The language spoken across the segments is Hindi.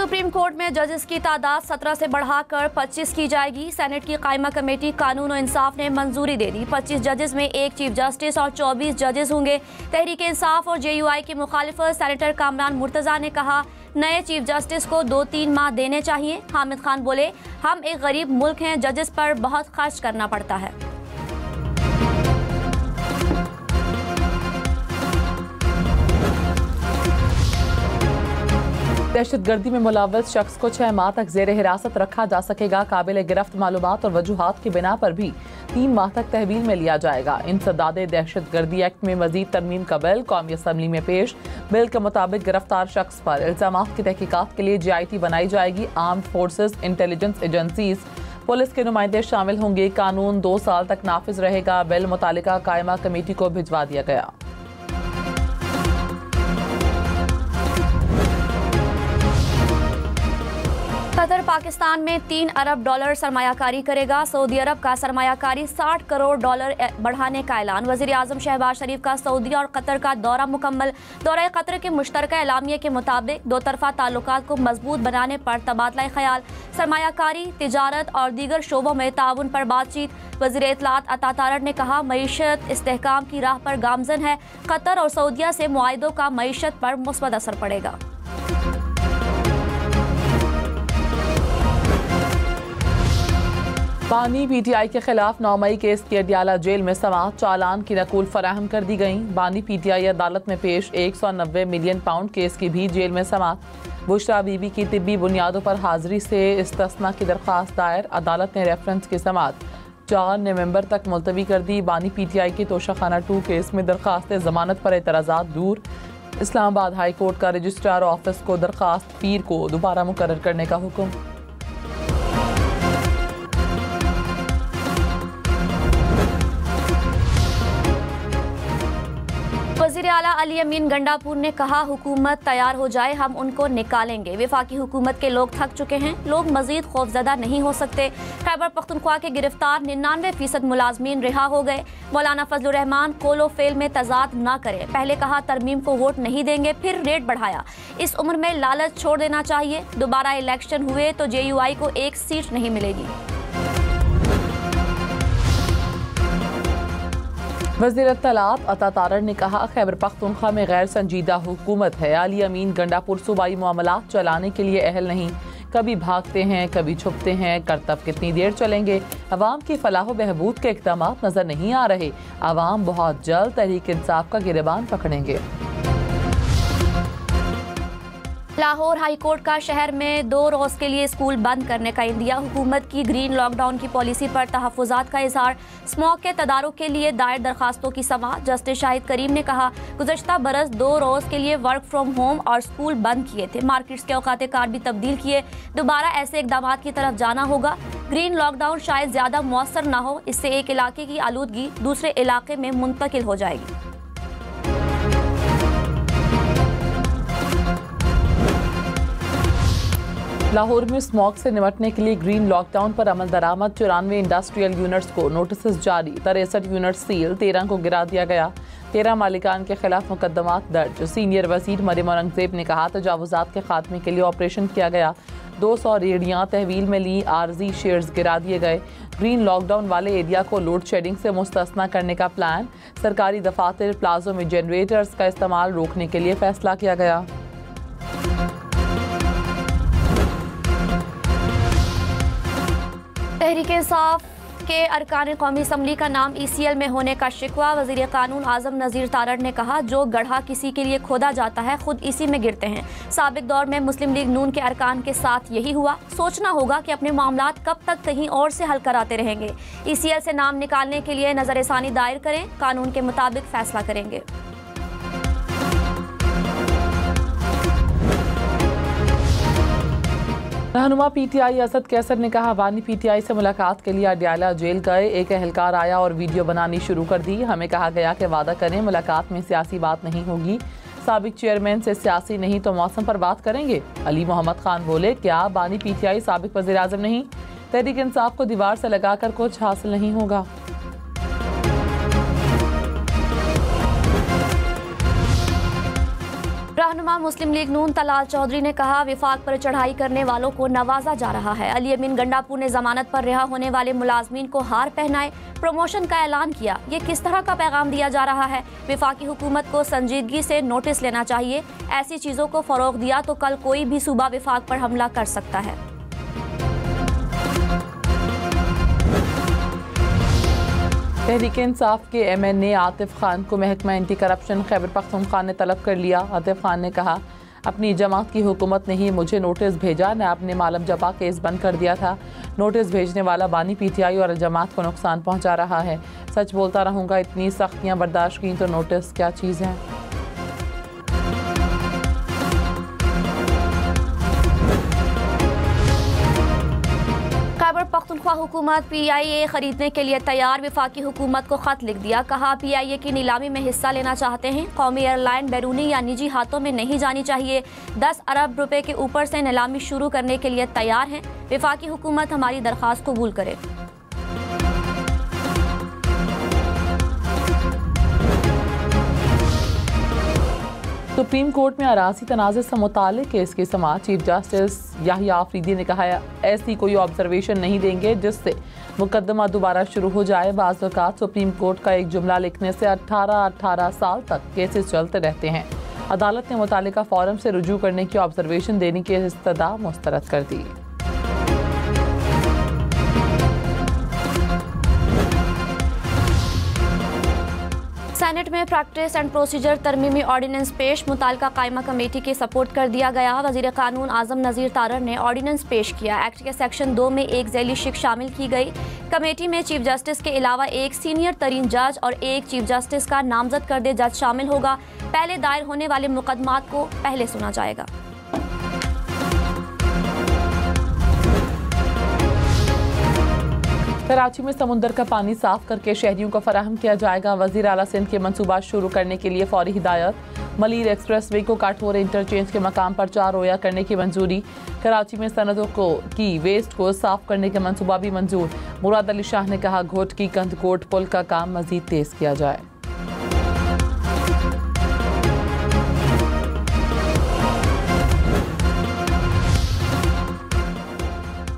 सुप्रीम कोर्ट में जजेस की तादाद 17 से बढ़ाकर 25 की जाएगी। सेनेट की कायमा कमेटी कानून और इंसाफ ने मंजूरी दे दी। 25 जजेस में एक चीफ जस्टिस और 24 जजेस होंगे। तहरीक इंसाफ और JUI की मुखालिफत सेनेटर कामरान मुर्तजा ने कहा, नए चीफ जस्टिस को 2-3 माह देने चाहिए। हामिद खान बोले, हम एक गरीब मुल्क हैं, जजेस पर बहुत खर्च करना पड़ता है। दहशतगर्दी में मुलव्वस शख्स को 6 माह तक जेर हिरासत रखा जा सकेगा। काबिल गिरफ्त मालूमात और वजूहात की बिना पर भी 3 माह तक तहवील में लिया जाएगा। इंसदादे दहशतगर्दी एक्ट में मजीद तरमीम का बिल कौमी असम्बली में पेश। बिल के मुताबिक गिरफ्तार शख्स पर इल्जामात की तहकीकात के लिए JIT बनाई जाएगी। Armed forces, intelligence agencies, police के नुमाइंदे शामिल होंगे। कानून 2 साल तक नाफिज रहेगा। बिल मुतालिका कायमा कमेटी को भिजवा दिया गया। कतर पाकिस्तान में $3 अरब सरमायाकारी करेगा। सऊदी अरब का सरमायाकारी $60 करोड़ बढ़ाने का ऐलान। वज़ीर आज़म शहबाज शरीफ का सऊदी और कतर का दौरा मुकम्मल। दौरा कतर के मुश्तरका एलामिया के मुताबिक 2 तरफ़ा ताल्लुकात को मजबूत बनाने पर तबादला ख्याल, सरमायाकारी, तिजारत और दीगर शोबों में ताउन पर बातचीत। वज़ीर इत्तलात अता तारड़ ने कहा, मईशत इस्तेहकाम की राह पर गामजन है। कतर और सऊदिया से मुआहिदों का मईशत पर मुस्बत असर पड़ेगा। बानी PTI के खिलाफ 9 मई केस की अडियाला जेल में समाअत। चालान की नकूल फराहम कर दी गई। बानी PTI अदालत में पेश। 190 मिलियन पाउंड केस की भी जेल में समाअत। बुशरा बीबी की तिब्बी बुनियादों पर हाजिरी से इस्तिस्ना की दरख्वास्त दायर। अदालत ने रेफरेंस की समाअत 4 नवंबर तक मुलतवी कर दी। बानी PTI की तोशाखाना 2 केस में दरख्वास्त जमानत पर एतराज़ात दूर। इस्लामाबाद हाई कोर्ट का रजिस्ट्रार ऑफिस को दरख्वास्त पीर को दोबारा मुकर्रर करने का हुक्म। वज़ीर आला अली अमीन गंडापुर ने कहा, हुकूमत तैयार हो जाए, हम उनको निकालेंगे। वफाकी हुकूमत के लोग थक चुके हैं, लोग मजीद खौफजदा नहीं हो सकते। खैबर पख्तूनख्वा के गिरफ्तार 99% मुलाजमीन रिहा हो गए। मौलाना फजलुर रहमान कोलो फेल में तजाद ना करें। पहले कहा तरमीम को वोट नहीं देंगे, फिर रेट बढ़ाया। इस उम्र में लालच छोड़ देना चाहिए। दोबारा इलेक्शन हुए तो JUI को 1 सीट नहीं मिलेगी। वज़ीर इत्तलात अता तारड़ ने कहा, खैबर पख्तूनख्वा में गैर संजीदा हुकूमत है। अली अमीन गंडापुर सूबाई मामलात चलाने के लिए अहल नहीं। कभी भागते हैं, कभी छुपते हैं। करतब कितनी देर चलेंगे? अवाम की फलाह बहबूद के इक़दाम नजर नहीं आ रहे। अवाम बहुत जल्द तहरीक इंसाफ का गिरबान पकड़ेंगे। लाहौर हाई कोर्ट का शहर में 2 रोज़ के लिए स्कूल बंद करने का इंदिया। हुकूमत की ग्रीन लॉकडाउन की पॉलिसी पर तहफ़्फ़ुज़ात का इज़हार। स्मॉग के तदारुक के लिए दायर दरखास्तों की समाअत। जस्टिस शाहिद करीम ने कहा, गुज़श्ता बरस 2 रोज़ के लिए वर्क फ्राम होम और स्कूल बंद किए थे। मार्केट्स के औकात कार भी तब्दील किए। दोबारा ऐसे इक़दाम की तरफ जाना होगा। ग्रीन लॉकडाउन शायद ज़्यादा मौसर ना हो, इससे एक इलाके की आलूदगी दूसरे इलाके में मुंतकिल हो जाएगी। लाहौर में स्मॉग से निपटने के लिए ग्रीन लॉकडाउन पर अमल दरामद। 94 इंडस्ट्रियल यूनिट्स को नोटिस जारी। 63 यूनिट सील, 13 को गिरा दिया गया। 13 मालिकान के खिलाफ मुकदमात दर्ज। सीनियर वजीर मरियम औरंगजेब ने कहा, तजावुजात के खात्मे के लिए ऑपरेशन किया गया। 200 रेहड़ियाँ तहवील में ली। आर्जी शेयर्स गिरा दिए गए। ग्रीन लॉकडाउन वाले एरिया को लोड शेडिंग से मुस्तस्ना करने का प्लान। सरकारी दफातर प्लाजों में जनरेटर्स का इस्तेमाल रोकने के लिए फैसला किया गया। तहरीक इंसाफ के अरकान कौमी असम्बली का नाम ECL में होने का शिकवा। वज़ीर कानून आज़म नज़ीर तारड़ ने कहा, जो गड्ढा किसी के लिए खोदा जाता है खुद इसी में गिरते हैं। साबिक दौर में मुस्लिम लीग नून के अरकान के साथ यही हुआ। सोचना होगा कि अपने मामलात कब तक कहीं और से हल कराते रहेंगे। ECL से नाम निकालने के लिए नज़रसानी दायर करें, कानून के मुताबिक फैसला करेंगे। रहनुमा PTI असद कैसर ने कहा, बानी PTI से मुलाकात के लिए अडियाला जेल गए। एक एहलकार आया और वीडियो बनानी शुरू कर दी। हमें कहा गया कि वादा करें मुलाकात में सियासी बात नहीं होगी। साबिक चेयरमैन से सियासी नहीं तो मौसम पर बात करेंगे। अली मोहम्मद खान बोले, क्या बानी PTI साबिक वज़ीर आज़म नहीं? तहरीक इंसाफ को दीवार से लगाकर कुछ हासिल नहीं होगा। रहनुमा मुस्लिम लीग नून तलाल चौधरी ने कहा, विफाक पर चढ़ाई करने वालों को नवाजा जा रहा है। अली अमीन गंडापुर ने जमानत पर रिहा होने वाले मुलाजमीन को हार पहनाए प्रमोशन का ऐलान किया। ये किस तरह का पैगाम दिया जा रहा है? विफाकी हुकूमत को संजीदगी से नोटिस लेना चाहिए। ऐसी चीज़ों को फ़रोग दिया तो कल कोई भी सूबा विफाक पर हमला कर सकता है। तहरीक इंसाफ के MNA आतिफ खान को महकमा एंटी करप्शन खैबर पख्तूनख्वा ने तलब कर लिया। आतिफ खान ने कहा, अपनी जमात की हुकूमत ने ही मुझे नोटिस भेजा, न आपने मालम जबा केस बंद कर दिया था। नोटिस भेजने वाला बानी PTI और जमात को नुकसान पहुंचा रहा है। सच बोलता रहूँगा, इतनी सख्तियाँ बर्दाश्त की तो नोटिस क्या चीज़ है। खैबर पख्तूनख्वा हुकूमत PIA खरीदने के लिए तैयार। विफाकी हुकूमत को खत लिख दिया, कहा PIA की नीलामी में हिस्सा लेना चाहते हैं। कौमी एयरलाइन बैरूनी या निजी हाथों में नहीं जानी चाहिए। 10 अरब रुपए के ऊपर से नीलामी शुरू करने के लिए तैयार हैं। विफाकी हुकूमत हमारी दरख्वास्त कबूल करे। सुप्रीम कोर्ट में अराजी तनाज़े से मुताल्लिक़ केस की समाअत चीफ जस्टिस याहिया आफरीदी ने कहा, ऐसी कोई ऑब्जर्वेशन नहीं देंगे जिससे मुकदमा दोबारा शुरू हो जाए। बाज़ औक़ात सुप्रीम कोर्ट का एक जुमला लिखने से 18 साल तक केसेस चलते रहते हैं। अदालत ने मुताल्लिका फोरम से रुजू करने की ऑब्जर्वेशन देने की इस्तदा मुस्तरद कर दी। सेनेट में प्रैक्टिस एंड प्रोसीजर तरमीमी ऑर्डिनेंस पेश। मुताल्लिका कायमा कमेटी के सपोर्ट कर दिया गया। वज़ीर कानून आज़म नज़ीर तारर ने ऑर्डिनेंस पेश किया। एक्ट के सेक्शन 2 में एक झैली शिक शामिल की गई। कमेटी में चीफ जस्टिस के अलावा एक सीनियर तरीन जज और एक चीफ जस्टिस का नामजद करदे जज शामिल होगा। पहले दायर होने वाले मुकदमात को पहले सुना जाएगा। कराची में समुंदर का पानी साफ करके शहरियों को फराहम किया जाएगा। वज़ीर आला सिंध के मनसूबा शुरू करने के लिए फौरी हिदायत। मलीर एक्सप्रेस वे को काठोर इंटरचेंज के मकाम पर 4 रोया करने की मंजूरी। कराची में सनतों की वेस्ट को साफ करने का मनसूबा भी मंजूर। मुराद अली शाह ने कहा, घोट की कंदकोट पुल का काम मजीद तेज किया जाए।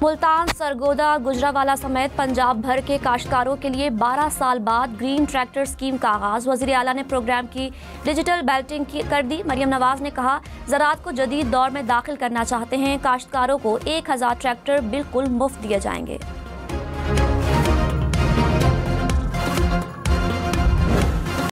मुल्तान, सरगोदा, गुजरावाला समेत पंजाब भर के काश्तकारों के लिए 12 साल बाद ग्रीन ट्रैक्टर स्कीम का आगाज। वज़ीर आला ने प्रोग्राम की डिजिटल बैल्टिंग कर दी। मरियम नवाज ने कहा, ज़राअत को जदीद दौर में दाखिल करना चाहते हैं। काश्तकारों को 1000 ट्रैक्टर बिल्कुल मुफ्त दिए जाएंगे।